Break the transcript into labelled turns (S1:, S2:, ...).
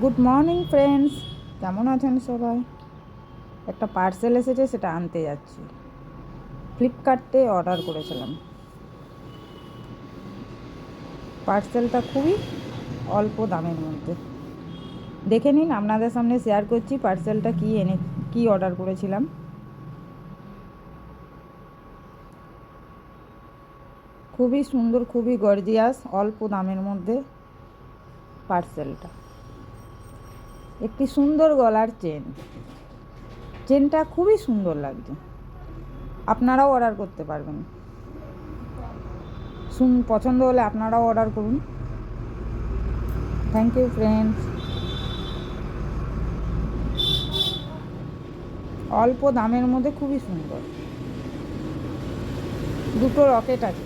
S1: Good morning friends, কেমন আছেন সবাই? একটা পার্সেল এসেছে, সেটা আনতে যাচ্ছি। ফ্লিপকার্টে অর্ডার করেছিলাম। পার্সেলটা খুবই অল্প দামের মধ্যে। দেখে নিন, আপনাদের সামনে শেয়ার করছি পার্সেলটা কি অর্ডার করেছিলাম। খুবই সুন্দর, খুবই গর্জিয়াস, অল্প দামের মধ্যে পার্সেলটা। একটি সুন্দর গলার চেনটা খুবই সুন্দর লাগছে। আপনারাও অর্ডার করতে পারবেন। পছন্দ হলে আপনারাও অর্ডার করুন। Thank you friends. অল্প দামের মধ্যে খুবই সুন্দর। দুটো রকেট আছে।